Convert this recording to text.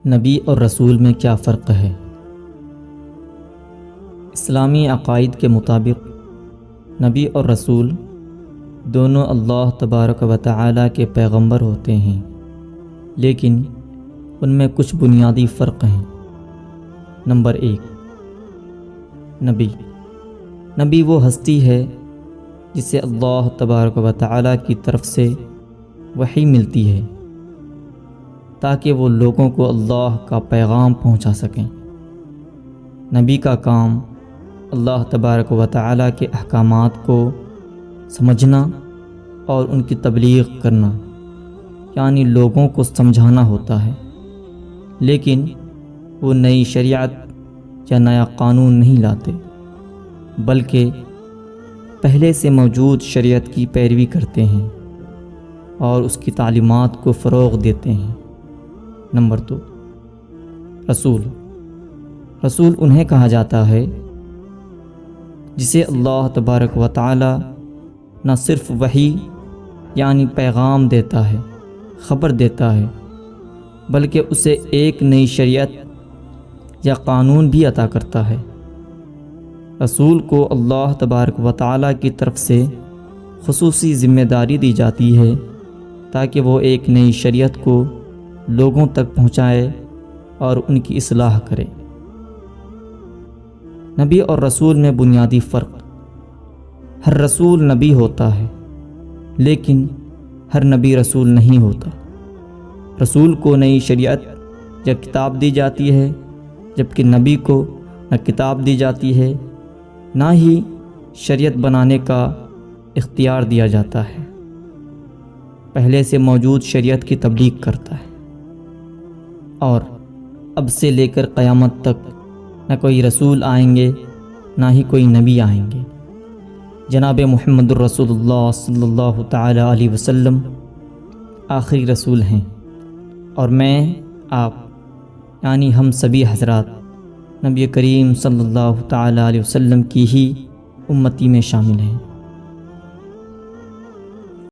نبی اور رسول میں کیا فرق ہے؟ اسلامی عقائد کے مطابق نبی اور رسول دونوں اللہ تبارک و تعالی کے پیغمبر ہوتے ہیں، لیکن ان میں کچھ بنیادی فرق ہیں۔ نمبر 1، نبی وہ ہستی ہے جسے اللہ تبارک و تعالی کی طرف سے وحی ملتی ہے تاکہ وہ لوگوں کو اللہ کا پیغام پہنچا سکیں۔ نبی کا کام اللہ تبارک و تعالی کے احکامات کو سمجھنا اور ان کی تبلیغ کرنا، یعنی لوگوں کو سمجھانا ہوتا ہے، لیکن وہ نئی شریعت یا نیا قانون نہیں لاتے، بلکہ پہلے سے موجود شریعت کی پیروی کرتے ہیں اور اس کی تعلیمات کو فروغ دیتے ہیں۔ نمبر 2، رسول انہیں کہا جاتا ہے جسے اللہ تبارک و تعالی نہ صرف وحی یعنی پیغام دیتا ہے، خبر دیتا ہے، بلکہ اسے ایک نئی شریعت یا قانون بھی عطا کرتا ہے۔ رسول کو اللہ تبارک و تعالی کی طرف سے خصوصی ذمہ داری دی جاتی ہے تاکہ وہ ایک نئی شریعت کو لوگوں تک پہنچائے اور ان کی اصلاح کرے۔ نبی اور رسول میں بنیادی فرق: ہر رسول نبی ہوتا ہے، لیکن ہر نبی رسول نہیں ہوتا۔ رسول کو نئی شریعت یا کتاب دی جاتی ہے، جبکہ نبی کو نہ کتاب دی جاتی ہے نہ ہی شریعت بنانے کا اختیار دیا جاتا ہے، پہلے سے موجود شریعت کی تبلیغ کرتا ہے۔ اور اب سے لے کر قیامت تک نہ کوئی رسول آئیں گے نہ ہی کوئی نبی آئیں گے۔ جناب محمد الرسول اللہ صلی اللہ تعالی علیہ وسلم آخری رسول ہیں، اور میں، آپ یعنی ہم سبھی حضرات نبی کریم صلی اللہ تعالی علیہ وسلم کی ہی امتی میں شامل ہیں۔